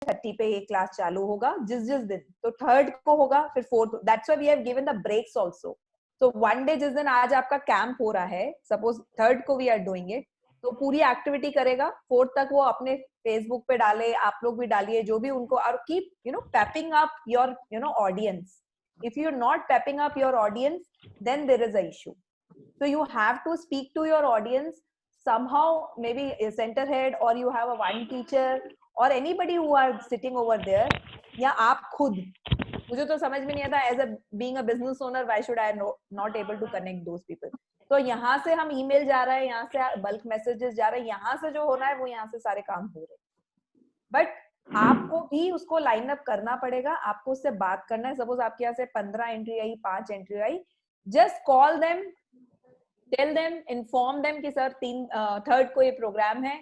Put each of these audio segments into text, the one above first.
11:30 पे ये क्लास चालू होगा जिस दिन, तो 3rd को होगा, फिर 4th, that's why we have given the breaks also. तो वन डे जिस दिन आज आपका कैंप हो रहा है, सपोज 3rd को वी आर डूइंग इट, तो पूरी एक्टिविटी करेगा, 4th तक वो अपने फेसबुक पे डाले, आप लोग भी डालिए जो भी उनको, और keep pepping up your audience. If you're not pepping up your audience, then there is a issue. So you have to speak to your audience somehow, maybe a center head, or you have a one teacher or anybody who are sitting over there, या आप खुद, मुझे तो समझ में नहीं आता, as a being a business owner, why should I not able to connect those people? तो यहाँ से हम ईमेल जा रहा है, यहाँ से बल्क मैसेजेस जा रहे हैं, यहाँ से जो होना है वो यहाँ से सारे काम हो रहे हैं, बट आपको भी उसको लाइन अप करना पड़ेगा, आपको उससे बात करना है। सपोज आपके यहाँ से 15 एंट्री आई, 5 एंट्री आई, just call them, tell them, inform them कि सर 3rd को ये प्रोग्राम है,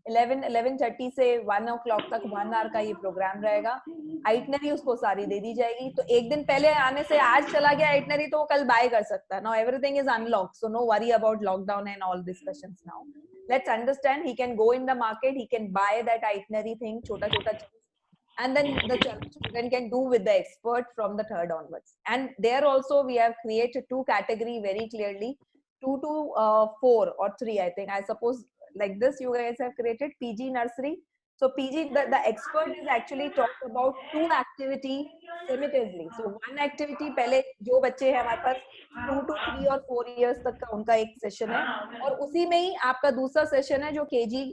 11:30 से 1 o'clock तक 1 hour का ये प्रोग्राम रहेगा, आइटनरी उसको सारी दे दी जाएगी। तो एक दिन पहले आने से आज चला गया आइटनरी तो वो कल बाय कर सकता है। Now everything is unlock, so no worry about lockdown and all discussions. Now let's understand, he can go in the market, he can buy that itinerary thing, छोटा छोटा, and then the student can do with the expert from the 3rd onwards. And there also we have created 2 category very clearly, 2 to 4 or 3, I think, I suppose, like this you guys have created PG nursery. So PG, the expert is actually talked about 2 activity simultaneously. So one activity पहले जो बच्चे हैं हमारे पास 2 to 3 और 4 years तक का उनका एक सेशन है, और उसी में ही आपका दूसरा सेशन है जो KG,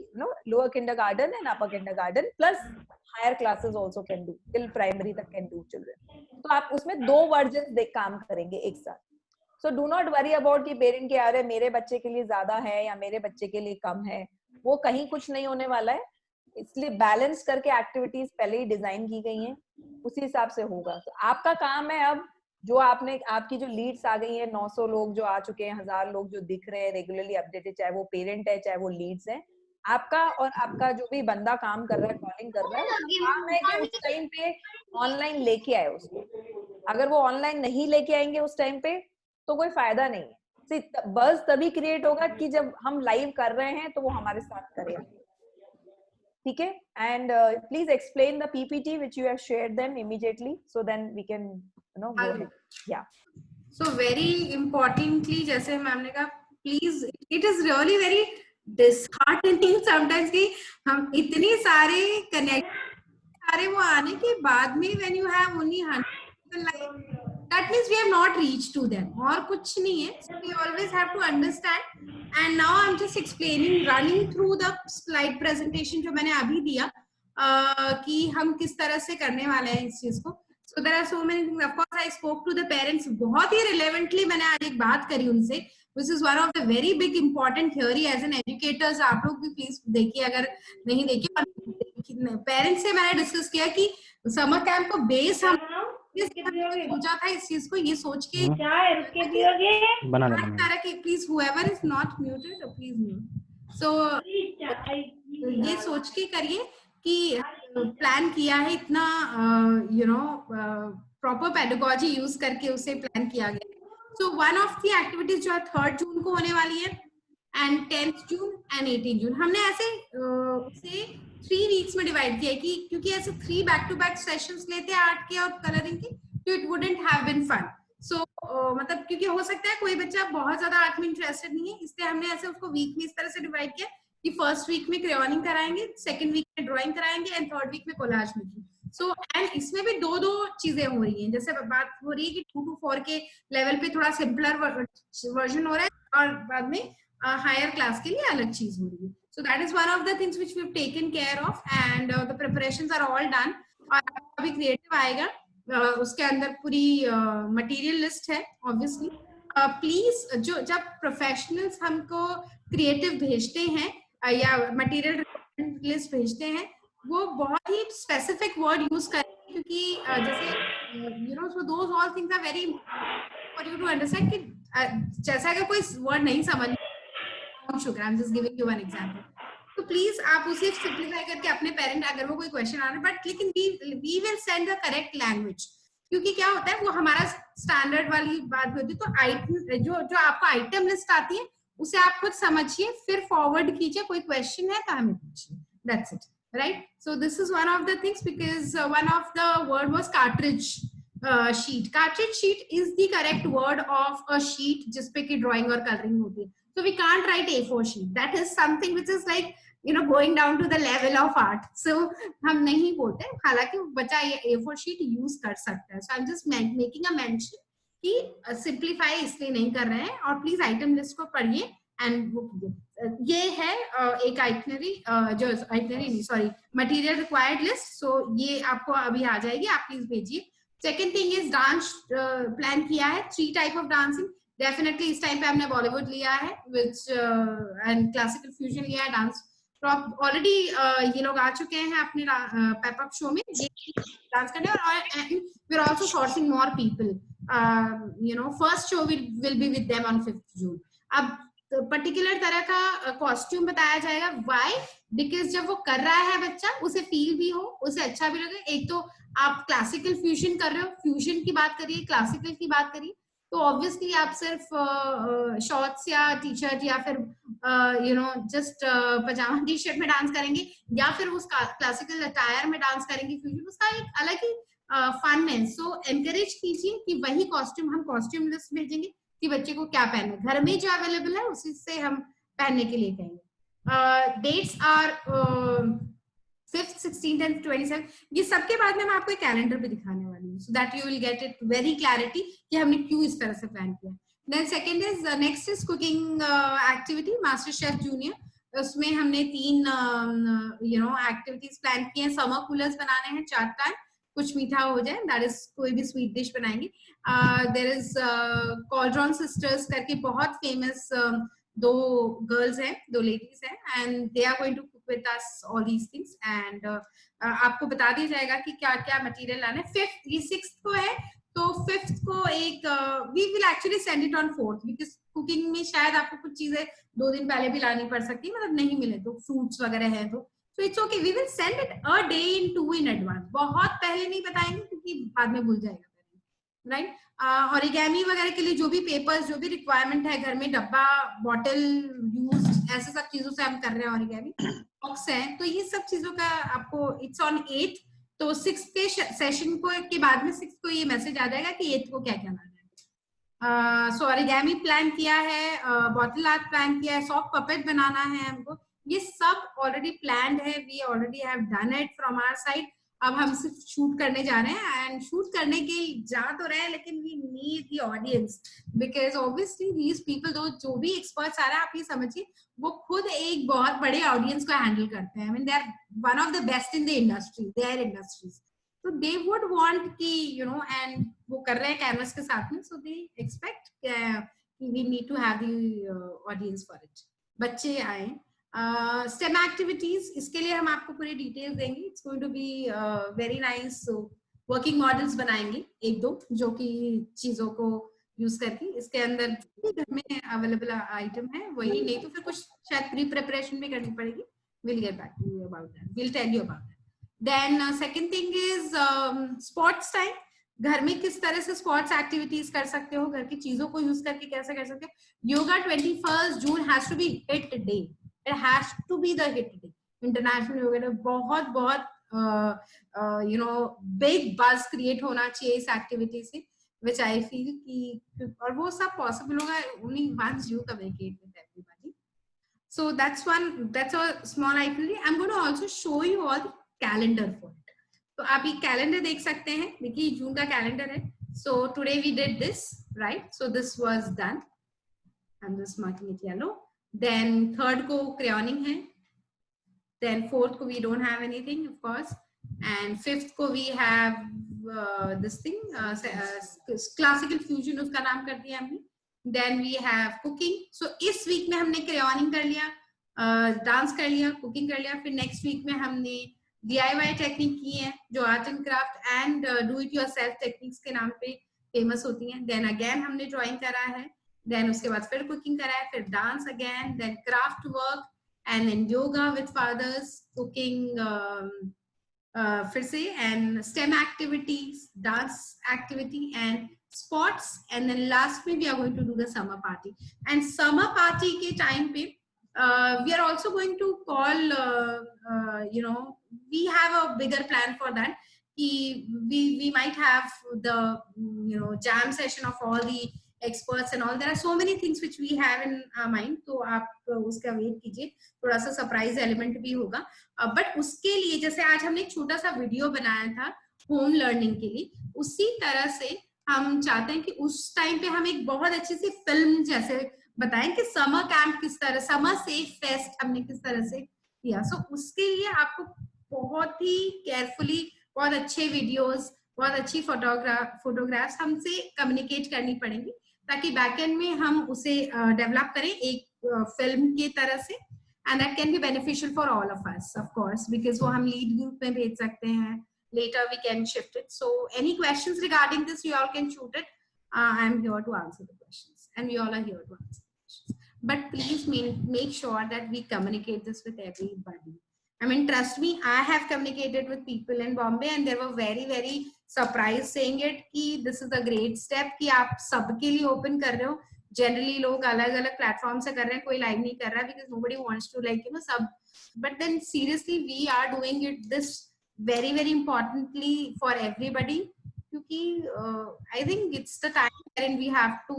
lower kindergarten and upper kindergarten plus higher classes also can do, till primary तक can do children. तो आप उसमें 2 वर्जन काम करेंगे एक साथ। So do not worry about कि पेरेंट के आ रहे मेरे बच्चे के लिए ज्यादा है या मेरे बच्चे के लिए कम है, वो कहीं कुछ नहीं होने वाला है। इसलिए बैलेंस करके एक्टिविटीज पहले ही डिजाइन की गई हैं, उसी हिसाब से होगा। तो आपका काम है अब, जो आपकी जो लीड्स आ गई है, 900 लोग जो आ चुके हैं, 1000 लोग जो दिख रहे हैं रेगुलरली अपडेटेड, चाहे वो पेरेंट है चाहे वो लीड्स हैं, आपका और आपका जो भी बंदा काम कर रहा है, कॉलिंग कर रहा है, काम है कि उस टाइम पे ऑनलाइन लेके आए उसको। अगर वो ऑनलाइन नहीं लेके आएंगे उस टाइम पे तो कोई फायदा नहीं है। बस तभी क्रिएट होगा कि जब हम लाइव कर रहे हैं तो वो हमारे साथ करें, ठीक है? And please explain the PPT which you have shared them immediately, so then we can go ahead. Yeah. So very importantly, जैसे मैम ने कहा, please, it is really very disheartening sometimes कि हम इतने सारे कनेक्ट सारे वो आने के बाद में when you have only 100 like that means we have not reached to them, और कुछ नहीं है। So we always have to understand, and now I'm just explaining, running through the slide presentation जो मैंने अभी दिया कि हम किस तरह से करने वाले हैं इस चीज को। So there are so many things. Of course, I spoke to the parents. बहुत ही relevantly मैंने आज एक बात करी उनसे, which is one of the very big important theory as an educators. आप लोग भी प्लीज देखिए, अगर नहीं देखिए। पेरेंट्स से मैंने डिस्कस किया कि समर कैंप को बेस हम सोचा था इस चीज को, ये सोच के क्या है उसके पियोगे बना कि please whoever is not muted please mute. So ये सोच के करिए कि प्लान किया है इतना प्रॉपर पेडागोजी यूज करके उसे प्लान किया गया। So one of the activities जो है 3rd जून को होने वाली है, एंड 10th जून एंड 18 जून। हमने ऐसे उसे 3 वीक्स में डिवाइड किया कि क्योंकि ऐसे 3 बैक टू बैक सेशंस लेते हैं आर्ट के और कलरिंग के, तो it wouldn't have been fun. So मतलब क्योंकि हो सकता है कोई बच्चा बहुत ज्यादा आर्ट में इंटरेस्टेड नहीं है, इसलिए हमने ऐसे उसको वीक में इस तरह से डिवाइड किया कि फर्स्ट वीक में क्रेयॉनिंग कराएंगे, सेकंड वीक में ड्राइंग कराएंगे, एंड 3rd वीक में कोलाज मेकिंग। सो एंड इसमें भी 2 चीजें हो रही हैं, जैसे बात हो रही है कि 2 to 4 के लेवल पे थोड़ा सिंपलर वर्जन हो रहा है, और बाद में हायर क्लास के लिए अलग चीज हो रही है। So that is one of the things which we have taken care of, and the preparations are all done. और अभी क्रिएटिव आएगा, उसके अंदर पूरी मटेरियल लिस्ट है ऑब्वियसली। प्लीज जब प्रोफेशनल्स हमको क्रिएटिव भेजते हैं या मटेरियल लिस्ट भेजते हैं, वो बहुत ही स्पेसिफिक वर्ड यूज करें, क्योंकि जैसे so those all things are very for you to understand कि जैसा अगर कोई वर्ड नहीं समझ, I'm just giving you one example, तो प्लीज आप उसे सिंप्लीफाई करके अपने पेरेंट, अगर वो कोई क्वेश्चन आ रहा है, बट लेकिन we will send the correct language, क्योंकि क्या होता है वो हमारा स्टैंडर्ड वाली बात होती है। तो आइटम जो आपको आइटम लिस्ट आती है उसे आप खुद समझिए, फिर फॉरवर्ड कीजिए, कोई क्वेश्चन है तो हमें पूछिए, that's it. right? So this is one of the things, because one of the word was cartridge sheet. Cartridge sheet is the correct word of a sheet जिसपे की drawing और coloring होती है. So we can't write A4 sheet. That is something which is like, you know, going down to the level of art. So हम नहीं बोलते, हालांकि बच्चा ये A4 sheet use कर सकता है. So I'm just making a mention कि simplify इसलिए नहीं कर रहे हैं, और please item list को पढ़िए एंड वो कीजिए. ये है एक आइटनरी, जो आइटनरी नहीं, सॉरी, मटेरियल रिक्वायर्ड लिस्ट. सो ये आपको अभी आ जाएगी, आप प्लीज भेजिए. Second thing is dance plan किया है, 3 टाइप ऑफ डांसिंग. डेफिनेटली इस टाइम पे हमने बॉलीवुड लिया है, विच एंड क्लासिकल फ्यूजन लिया है. डांस तो आप ऑलरेडी ये लोग आ चुके हैं अपने पेप अप शो में ये डांस करने, और we are also sourcing more people. You know, first show will be with them on 5th June. अब पर्टिकुलर तरह का कॉस्ट्यूम बताया जाएगा. व्हाई? बिकॉज जब वो कर रहा है बच्चा, उसे फील भी हो, उसे अच्छा भी लगे. एक तो आप क्लासिकल फ्यूजन कर रहे हो, फ्यूजन की बात करिए, क्लासिकल की बात करिए, तो ऑब्वियसली आप सिर्फ शॉर्ट्स या टी शर्ट या फिर यू नो जस्ट पजामा टी शर्ट में डांस करेंगे, या फिर उस क्लासिकल अटायर में डांस करेंगे फ्यूजन, उसका एक अलग ही फन है. सो एनकरेज कीजिए कि वही कॉस्ट्यूम, हम कॉस्ट्यूम लिस्ट भेजेंगे कि बच्चे को क्या पहनना है, घर में जो अवेलेबल है उसी से हम पहनने के लिए कहेंगे. Dates are 5th, 16th and 27. ये सबके बाद में मैं आपको कैलेंडर पे दिखाने वाली हूँ, so that you will get it very clarity कि हमने क्यों इस तरह से प्लान किया. Then second is next is cooking activity, master chef junior. उसमें हमने 3 यू नो एक्टिविटीज प्लान की हैं. समर कूलर्स बनाने हैं 4 टाइम, कुछ मीठा हो जाए, दैट इज कोई भी स्वीट डिश बनाएंगे. देयर इज कॉल्ड्रॉन सिस्टर्स करके बहुत फेमस 2 गर्ल्स हैं, 2 लेडीज हैं, and they are going to cook with us all these things. And आपको बता दिया जाएगा कि क्या क्या मटेरियल लाना है. 5th, ये 6th को है, तो 5th को एक we will actually send it on 4th, because cooking में शायद आपको कुछ चीजें 2 दिन पहले भी लानी पड़ सकती है, मतलब नहीं मिले तो, फ्रूट्स वगैरह है तो. So it's okay. We will send it a day in 2 in advance. बहुत पहले नहीं बताएंगे क्योंकि बाद में भूल जाएगा, राइट? ऑरिगेमी वगैरह के लिए जो भी पेपर्स, जो भी रिक्वायरमेंट है घर में, डब्बा, बॉटल यूज, ऐसे सब चीजों से हम कर रहे हैं. ऑरिगेमी बॉक्स है, तो ये सब चीजों का आपको इट्स ऑन 8th. तो 6th के सेशन को के बाद में 6th को ये मैसेज आ जाएगा कि 8th को क्या क्या लाना है. सो ऑरिगेमी प्लान किया है, बॉटल आर्ट प्लान किया है, सॉफ्ट पपेट बनाना है हमको. ये सब ऑलरेडी प्लान्ड है, we already have done it from our side. अब हम सिर्फ शूट करने जा रहे हैं, एंड शूट करने के जा तो रहे हैं, लेकिन we need the audience, because obviously these people, जो भी एक्सपर्ट्स आ रहे हैं, आप ये समझिए वो खुद एक बहुत बड़े ऑडियंस को हैंडल करते हैं. I mean they are one of the best in the industry, their industries. तो दे वुड वांट कि यू नो, एंड वो कर रहे हैं कैनवस के साथ में, सो दे एक्सपेक्ट कि we need to have the audience for it. बच्चे आए. STEM एक्टिविटीज, इसके लिए हम आपको पूरी डिटेल्स देंगे. It's going to be very nice. Working models बनाएंगे 1-2 जो कि चीजों को यूज करके, इसके अंदर जो भी घर में अवेलेबल आइटम है वही, नहीं तो फिर कुछ शायद प्री प्रिपरेशन भी करनी पड़ेगी. Will get back to you about that, will tell you about that. Then second thing is sports time. घर में किस तरह से स्पोर्ट्स एक्टिविटीज कर सकते हो, घर की चीजों को यूज करके कैसे कर सकते हो. Yoga 21st June has to be hit day. It has to be the hit day. International yoga बहुत you know big buzz create होना चाहिए इस activity से, which I feel कि, और वो सब possible होगा only once you communicate with everybody. So that's a small itinerary. I'm going to also show you all the calendar for it. तो आप ये calendar देख सकते हैं. देखिए जून का calendar है. So today we did this, right? So this was done. I'm just marking it yellow. Then 3rd को crayoning है. Then 4th को we don't have anything, of course. And 5th को we have this thing, classical fusion, उसका नाम कर दिया हमने. Then we have cooking. So इस week में हमने crayoning कर लिया, डांस कर लिया, कुकिंग कर लिया. फिर नेक्स्ट वीक में हमने DIY टेक्निक की है, जो art and craft and do it yourself techniques के नाम पे फेमस होती हैं. देन अगेन हमने ड्राइंग करा है. देन उसके बाद फिर कुकिंग करा है, फिर dance again, then craft work, and then yoga with fathers, cooking फिर से, and STEM activities, dance activity and sports, and then last में we are going to do the summer party. And summer party के time पे we are also going to call, we have a bigger plan for that. We might have the jam session of all the experts and all. There are so many things which we have in our mind, तो आप उसका wait कीजिए, थोड़ा सा surprise element भी होगा. But उसके लिए जैसे आज हमने एक छोटा सा वीडियो बनाया था होम लर्निंग के लिए, उसी तरह से हम चाहते हैं कि उस टाइम पे हम एक बहुत अच्छी सी फिल्म जैसे बताएं कि समर कैंप किस तरह, समर सेफ फेस्ट हमने किस तरह से किया. सो उसके लिए आपको बहुत ही केयरफुली बहुत अच्छे वीडियोस, बहुत अच्छी फोटोग्राफ्स हमसे कम्युनिकेट करनी पड़ेंगी, ताकि बैकएंड में हम उसे डेवलप करें एक फिल्म की तरह से. And that can be beneficial for all of us, of course, because वो हम लीड ग्रुप में भेज सकते हैं. Later we can shift it. So any questions regarding this, you all can shoot it. I am here to answer the questions, and we all are here to answer the questions. But please make sure that we communicate this with everybody. I mean, trust me, I have communicated with people in Bombay, and they were very, very surprised saying it. कि this is a great step कि आप सबके लिए open कर रहे हो. Generally लोग अलग-अलग platform से कर रहे हैं, कोई live नहीं कर रहा, because nobody wants to सब. But then seriously, we are doing it this very, very importantly for everybody, क्योंकि I think it's the time wherein we have to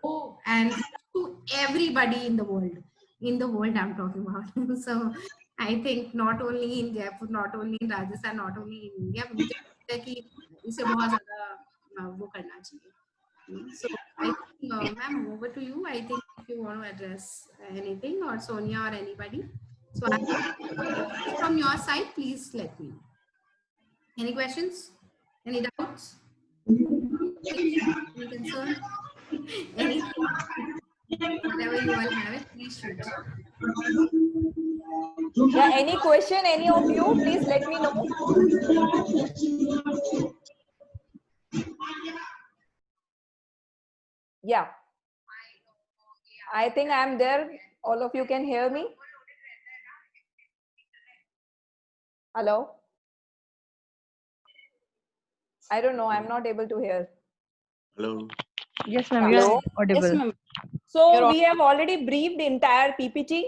go and to everybody in the world I'm talking about. So I think not only in Jaipur, not only in Rajasthan, not only in India, मुझे लगता है कि इसे बहुत ज़्यादा वो करना चाहिए. So I think ma'am, over to you. I think if you want to address anything, or Sonia or anybody. So from your side, please let me know. Any questions? Any doubts? Any concern? Anything? Whatever you all have it, please shoot. Yeah, any question, any of you, please let me know. Yeah. I think I am there. All of you can hear me. Hello? I don't know. I'm not able to hear. Hello. Yes, ma'am. Hello? You are audible. Yes, ma'am. So we have already briefed the entire PPT.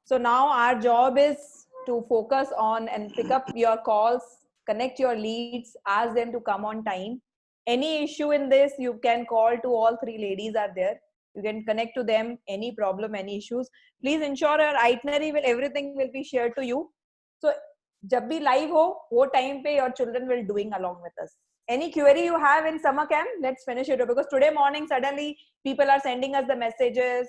So now our job is to focus on and pick up your calls, connect your leads, ask them to come on time. Any issue in this, you can call to all three ladies are there. You can connect to them, any problem, any issues. Please ensure your itinerary will, everything will be shared to you. So जब भी live हो, वो time पे your children will doing along with us. Any query you have in summer camp, let's finish it, because today morning suddenly people are sending us the messages.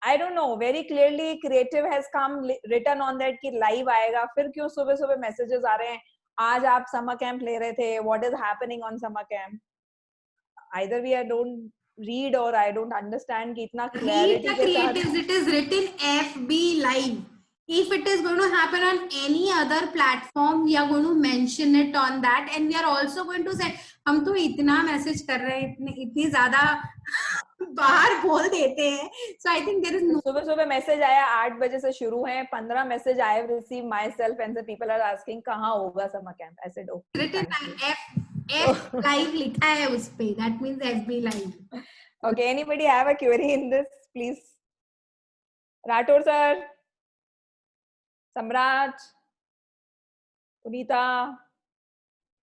I don't know, very clearly creative has come written on that कि live आएगा, फिर क्यों सुबह सुबह messages आ रहे हैं, आज आप summer camp ले रहे थे, what is happening on summer camp? Either we don't read or I don't understand कि इतना clarity Read the creatives, it is written FB live. If it is going to happen on any other platform, we are going to mention it on that, and we are also going to say, हम तो इतना message कर रहे हैं, इतनी ज्यादा बाहर बोल देते हैं. So I think there is no. सुबह सुबह मैसेज आया 8 बजे से शुरू है, 15 message I have received myself and the people are asking कहाँ होगा summer camp. I said okay. Written F live लिखा है उस पे. That means FB live. Okay, anybody have a query in this, please? Rathore sir, Samraj, Punita,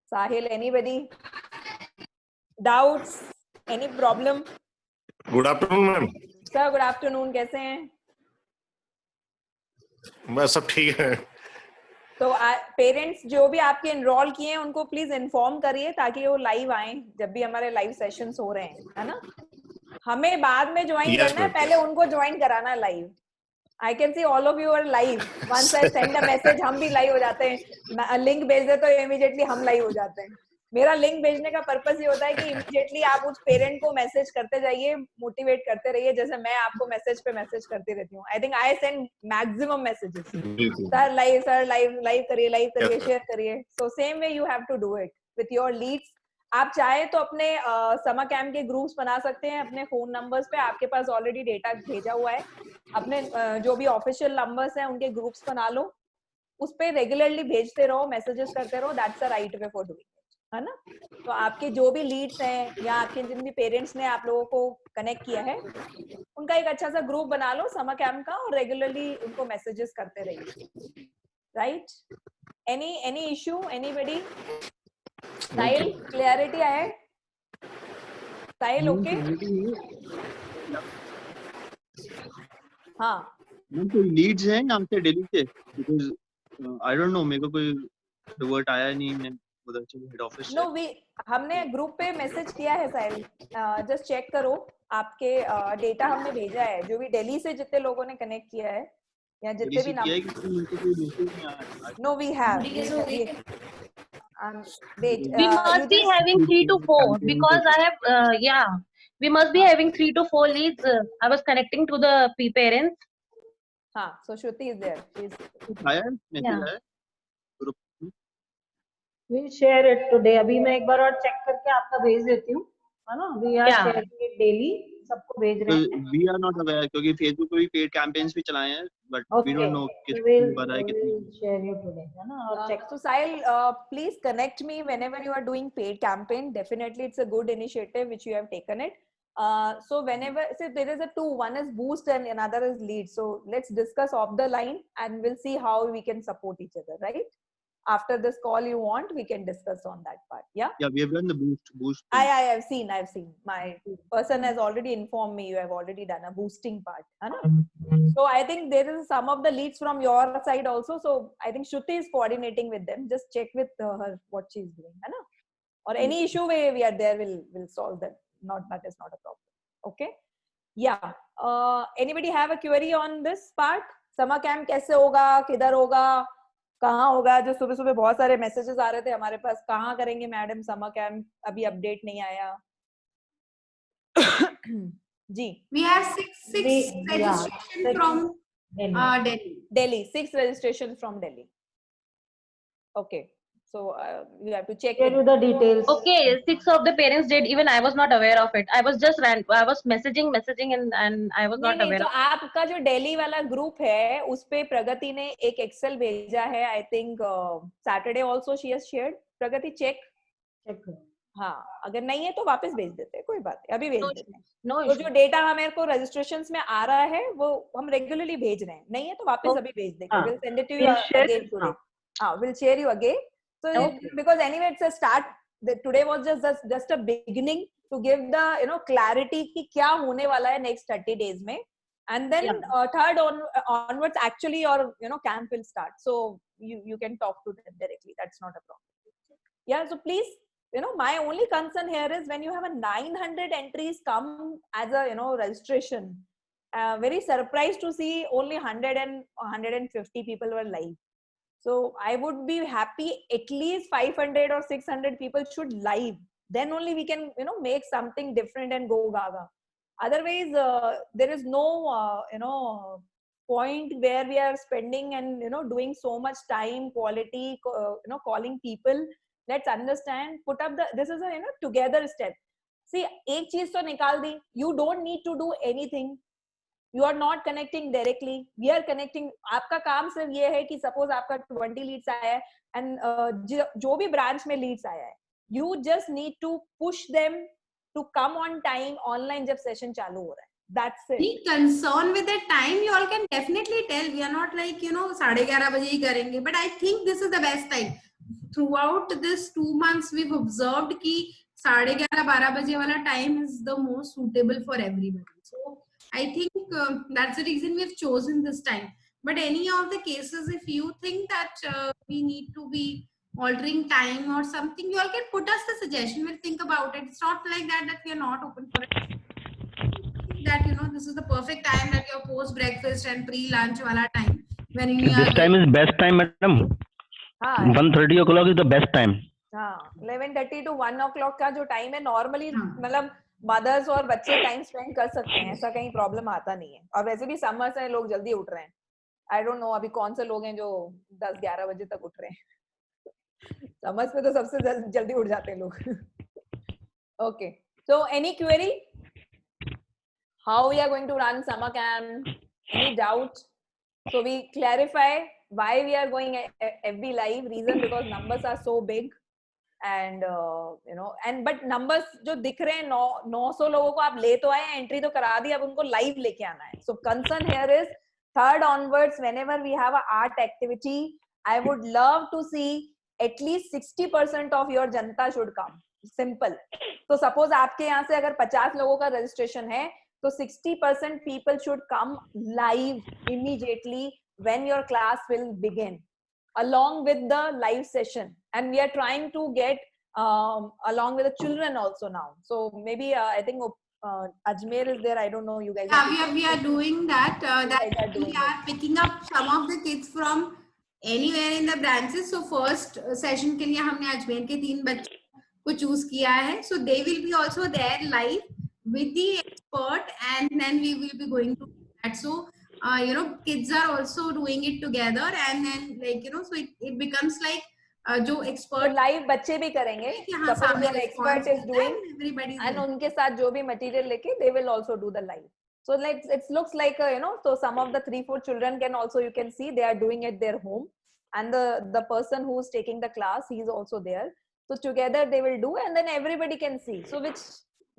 Sahil, anybody? Doubts? Any problem? Good afternoon, ma'am. Sir, good afternoon. कैसे हैं? बस सब ठीक है. तो पेरेंट्स जो भी आपके एनरोल किए हैं उनको प्लीज इन्फॉर्म करिए ताकि वो लाइव आए जब भी हमारे लाइव सेशंस हो रहे हैं, है ना? हमें बाद में ज्वाइन करना है, पहले उनको ज्वाइन कराना live. I can see all of you are live. Once I send a message, हम भी लाइव हो जाते हैं. लिंक भेज दे तो इमीडिएटली हम लाइव हो जाते हैं. मेरा लिंक भेजने का पर्पस ये होता है कि इमीडिएटली आप उस पेरेंट को मैसेज करते जाइए, मोटिवेट करते रहिए, जैसे मैं आपको मैसेज पे मैसेज करती रहती हूँ. I think I send maximum messages. Sir live करिए, शेयर करिए. So same way you have to do it with your leads. आप चाहे तो अपने समर कैंप के ग्रुप्स बना सकते हैं अपने फोन नंबर्स पे. आपके पास ऑलरेडी डेटा भेजा हुआ है. अपने जो भी ऑफिशियल नंबर्स हैं उनके ग्रुप्स बना लो, उस पे रेगुलरली भेजते रहो, मैसेजेस करते रहो. That's the right way for doing. है ना? तो आपके जो भी लीड्स हैं या आपके जिन भी पेरेंट्स ने आप लोगों को कनेक्ट किया है, उनका एक अच्छा सा ग्रुप बना लो समर कैंप का और रेगुलरली उनको मैसेजेस करते रहिए, right? Any issue, anybody? Sahil, clarity है? साहिल ओके? हाँ, मैम कोई लीड्स हैं यहाँ से दिल्ली से? बिकॉज आई डोंट नो, मेरे को कोई रिवर्ट आया नहीं है उधर से हेड ऑफिस से। नो हमने ग्रुप पे मैसेज किया है साहिल, जस्ट चेक करो आपके डेटा हमने भेजा है, जो भी दिल्ली से जितने लोगों ने कनेक्ट किया है या जितने भी किया है कि मेरे को कोई मैसेज नहीं आया। No we have wait We you must be just having 3 to 4 because I have, yeah, we must be having 3 to 4 leads. I was connecting to the parents. हाँ, so Shruti is there. She's आया message Yeah. आया group में? We'll share it today. अभी मैं एक बार और check करके आपका भेज देती हूँ, है ना? We are Yeah. sharing it daily. सबको भेज रहे हैं. वी आर नॉट अवेयर, क्योंकि फेसबुक पे भी पेड कैंपेन्स भी चलाए हैं, but we Okay. Don't know किस We will बार आया कितनी। share you today, है ना? और check. so Sahil, please connect me whenever you are doing paid campaign. Definitely it's a good initiative which you have taken it. So whenever, so there is a two, one is boost and another is lead, so let's discuss off the line and we'll see how we can support each other, right? After this call you want, we can discuss on that part. Yeah, Yeah, we have done the boost. I have seen my person has already informed me you have already done a boosting part, है ना? So I think there is some of the leads from your side also, so I think Shruti is coordinating with them. Just check with her what she is doing, है ना? Or any issue where we are there, we'll solve that. That is not a problem. Okay, yeah. Anybody have a query on this part? Summer camp कैसे होगा, किधर होगा, कहाँ होगा? जो सुबह सुबह बहुत सारे मैसेजेस आ रहे थे हमारे पास, कहाँ करेंगे मैडम समर कैंप, अभी अपडेट नहीं आया। जी, We have six registration from Delhi. Delhi. 6 registration from Delhi. Okay, so you have to check Share you the details. Okay, 6 of the parents did. Even I was not aware of it. I was just I was messaging and I was not नहीं, aware तो of it. आपका जो दिल्ली वाला group है उस पे प्रगति ने एक एक्सेल भेजा है, I think Saturday also she has shared. Pragati check. Check करो. हाँ, अगर नहीं है तो वापस भेज देते हैं, कोई बात नहीं, अभी भेज देते हैं. No तो issue. जो डेटा हमें को रजिस्ट्रेशंस में आ रहा है वो हम रेगुलरली भेज रहे हैं, नहीं है तो वापस अभी भेज देंगे. हाँ, will send it to you we'll share again it today. now. हाँ, will share you again. So Okay. because anyway it's a start, today was just a beginning to give the clarity कि क्या होने वाला है next 30 days में, and then third onwards actually your camp will start, so you can talk to them directly. That's not a problem. Yeah, so please, my only concern here is when you have a 900 entries come as a registration, very surprised to see only 100 and 150 people were live. So I would be happy at least 500 or 600 people should live. Then only we can, make something different and go gaga. Otherwise, there is no, point where we are spending and, doing so much time, quality, calling people. Let's understand, put up this is a, together step. See, एक चीज तो निकाल दी. You don't need to do anything. You are not connecting directly. We are connecting. आपका काम सिर्फ ये है कि suppose आपका 20 leads आया है and जो भी branch में leads आया है, you just need to push them to come on time online जब session चालू हो रहा है. That's it. Be concerned with the time. You all can definitely tell. We are not like 11:30 बजे ही करेंगे. But I think this is the best time. Throughout this 2 months, we've observed कि 11:30-12 बजे वाला time is the most suitable for everybody. So I think that's the reason we've chosen this time. But any of the cases, if you think that we need to be altering time or something, you all can put us the suggestion. We'll think about it. It's not like that we are not open for it. That this is the perfect time, that your post breakfast and pre lunch wala time when you This time is best time, madam. हाँ, 1:30 o'clock is the best time. हाँ, 11:30 to 1 o'clock का जो time है normally, मतलब mother's और बच्चे time spend कर सकते हैं, ऐसा कहीं प्रॉब्लम आता नहीं है. और वैसे भी समर्स है, लोग जल्दी उठ रहे हैं. आई डोंट नो अभी कौन से लोग हैं जो 10-11 बजे तक उठ रहे हैं. समर्स में तो सबसे जल्दी उठ जाते हैं लोग. Okay, so any query, how we are going to run summer camp, any doubt? So we clarify why we are going FB live. Reason because numbers are so big and and but numbers जो दिख रहे हैं 900 लोगों को आप ले तो आए, एंट्री तो करा दी, अब उनको लाइव लेके आना है. So concern here is third onwards, whenever we have a art activity, I would love to see at least 60% of your Janata should come. Simple. तो suppose आपके यहाँ से अगर 50 लोगों का registration है, तो 60% people should come live immediately when your class will begin, along with the live session. And we are trying to get along with the children also now. So maybe I think Ajmer is there. I don't know, you guys. Yeah, we are doing that. We are picking up some of the kids from anywhere in the branches. So first session के लिए हमने अजमेर के 3 बच्चों को choose किया है. So they will be also there live with the expert, and then we will be going to that. So kids are also doing it together, and then so it becomes like जो expert live बच्चे भी करेंगे, suppose your expert is doing, everybody and उनके साथ जो भी material लेके they will also do the live. So like it looks like so some of the 3-4 children can also, you can see they are doing at their home, and the person who is taking the class, he is also there. So together they will do, and then everybody can see, so which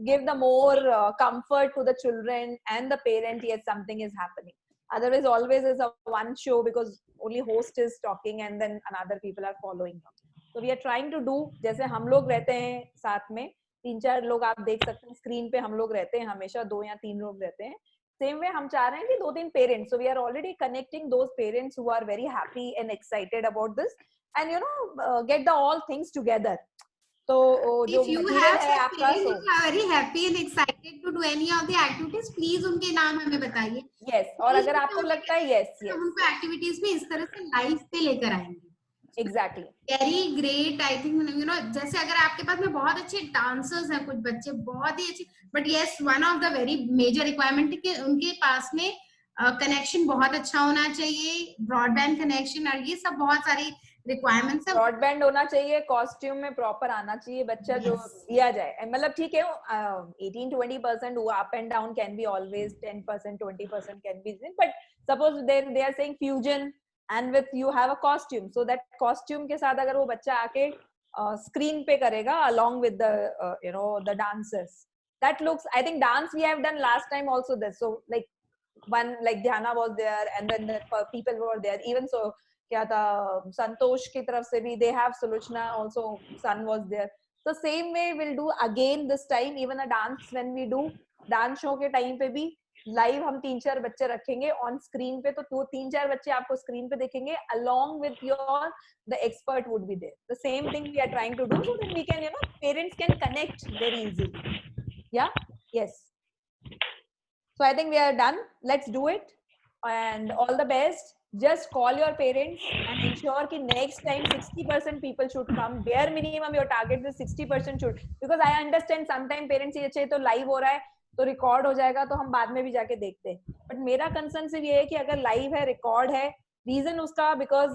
give the more comfort to the children and the parent. Yes, something is happening. Otherwise always is a one show, because only host is talking and then another people are following up. So we are trying to do, जैसे हम लोग रहते हैं साथ में 3-4 लोग आप देख सकते हैं स्क्रीन पे, हम लोग रहते हैं हमेशा 2 या 3 लोग रहते हैं. Same way हम चाह रहे हैं कि 2-3 parents. So we are already connecting those parents who are very happy and excited about this, and get the all things together. So if you have parents who are very happy and excited to do any of the activities, please उनके नाम हमें बताइए. Yes, और अगर आपको लगता है yes, हम उनको एक्टिविटीज में इस तरह से लाइव पे लेकर आएंगे. Exactly. Very great. I think जैसे अगर आपके पास में बहुत अच्छे डांसर्स हैं, कुछ बच्चे बहुत ही अच्छे, but yes, one of the very major requirement है कि उनके पास में कनेक्शन बहुत अच्छा होना चाहिए, ब्रॉडबैंड कनेक्शन, और ये सब बहुत सारी रिक्वायरमेंट्स है. ब्रॉडबैंड होना चाहिए, कॉस्ट्यूम में प्रॉपर आना चाहिए बच्चा, जो दिया जाए. मतलब ठीक है 18-20% up and down can be always, 10% 20% can be, but suppose they are saying fusion and with you have a costume, so that costume के साथ अगर वो बच्चा आके screen पे करेगा along with the the dancers, that looks, I think dance we have done last time also this. So like one, like Dhyana was there, and then the people were there, even so क्या था संतोष की तरफ से भी, they have Suluchna also, son was there. So same way we'll do again this time, even a dance when we do dance show के time पे भी live हम 3-4 बच्चे रखेंगे ऑन स्क्रीन पे, तो 2-3-4 बच्चे आपको स्क्रीन पे देखेंगे, along with your the expert would be there. The same thing we are trying to do, so that we can parents can connect very easily. Yeah, yes. So I think we are done. Let's do it, and all the best. Just call your parents and ensure कि next time 60% people should come. Bare minimum your target is 60% should, because I understand sometimes parents ये चाहिए तो live हो रहा है तो record हो जाएगा तो हम बाद में भी जाके देखते हैं, बट मेरा कंसर्न सिर्फ ये है कि अगर लाइव है, रिकॉर्ड है, रीजन उसका बिकॉज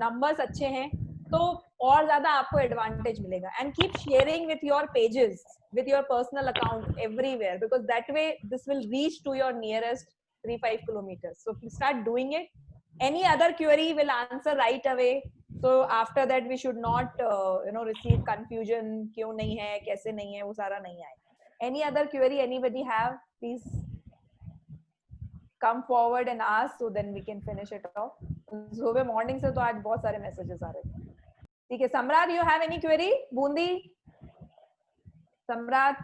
नंबर्स अच्छे हैं तो और ज्यादा आपको एडवांटेज मिलेगा. And keep sharing with your pages, with your personal account everywhere, because that way this will reach to your nearest 3-5 kilometers. So start doing it. Any other query will answer right away. So after that we should not receive confusion, क्यों नहीं है, कैसे नहीं है, वो सारा नहीं आएगा. Any other query anybody have, please come forward and ask, so then we can finish it off. सुबह मॉर्निंग से तो आज बहुत सारे मैसेजेस आ रहे थे. ठीक है, सम्राट, you have any query? Bundi, सम्राट?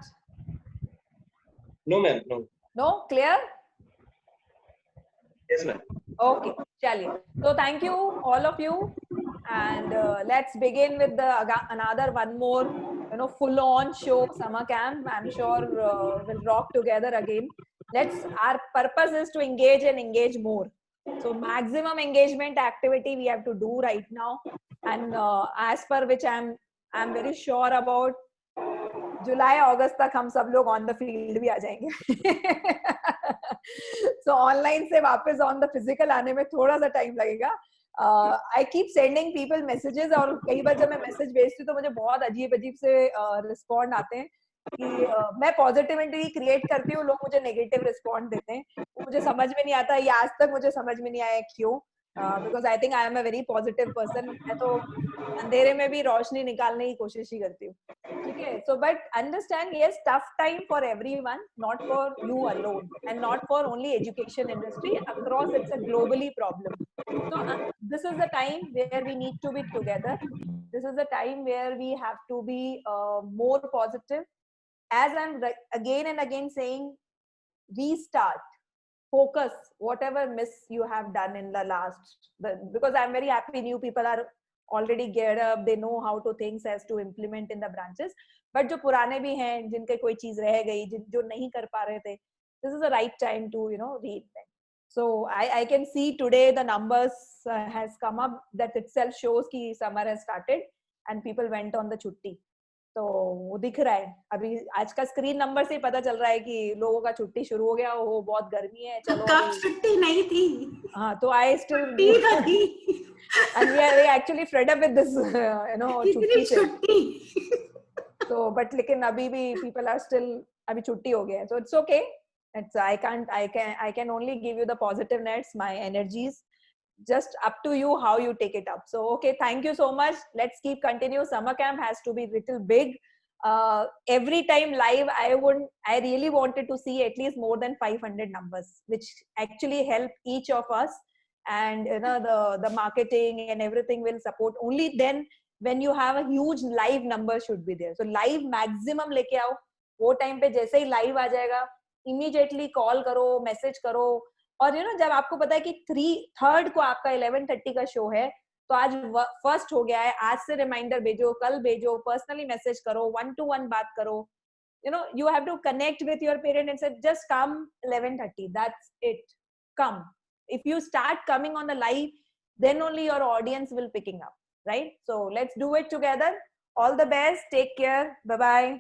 No ma'am, no. No, clear? Yes ma'am. Okay, chaliye. So thank you all of you, and let's begin with the another one more full on show summer camp. I'm sure we'll rock together again. Our purpose is to engage more. So maximum engagement activity we have to do right now, and as per which I'm very sure about जुलाई अगस्त तक हम सब लोग on the field भी आ जाएंगे. सो online से वापस on the physical आने में थोड़ा सा टाइम लगेगा. I keep sending people messages, और कई बार जब मैं मैसेज भेजती हूँ तो मुझे बहुत अजीब से रिस्पॉन्ड आते हैं कि मैं पॉजिटिविटी क्रिएट करती हूँ, लोग मुझे नेगेटिव रिस्पॉन्ड देते हैं. मुझे समझ में नहीं आता, ये आज तक मुझे समझ में नहीं आया क्यों. because I think I am a very positive person. मैं तो अंधेरे में भी रोशनी निकालने की कोशिश ही करती हूँ. ठीक है? So but understand, yes, tough time for everyone, not for you alone, and not for only education industry. Across, it's a globally problem. So this is the time where we need to be together. This is the time where we have to be more positive. As I'm again and again saying, restart, focus whatever miss you have done in the last, because I'm very happy new people are already geared up, they know how to things as to implement in the branches, but जो पुराने भी हैं जिनके कोई चीज रह गई, जो नहीं कर पा रहे थे, this is the right time to reinvent. So I can see today the numbers has come up, that itself shows कि summer has started and people went on the छुट्टी. तो वो दिख रहा है अभी, आज का स्क्रीन नंबर से ही पता चल रहा है कि लोगों का छुट्टी शुरू हो गया, वो बहुत गर्मी है, चलो कब छुट्टी नहीं थी. हाँ, तो I still and we are actually fed up with this छुट्टी से. So but लेकिन अभी भी people are still, अभी छुट्टी हो गया है, so it's okay. I can only give you the positive nets, my energies. Just up to you how you take it up. So okay, thank you so much. Let's keep continue. Summer camp has to be little big. Every time live, I really wanted to see at least more than 500 numbers, which actually help each of us, and the marketing and everything will support. Only then when you have a huge live number should be there. So live maximum लेके आओ. वो time पे जैसे ही live आ जाएगा, immediately call करो, message करो. और जब आपको पता है कि 3rd को आपका 11:30 का शो है, तो आज 1st हो गया है, आज से रिमाइंडर भेजो, कल भेजो, पर्सनली मैसेज करो, 1-to-1 बात करो. You have to connect with your parent and say, just come 11:30. That's it. Come. If you start coming on the live, then only your audience will picking up, right? So let's do it together. All the best. Take care. Bye-bye.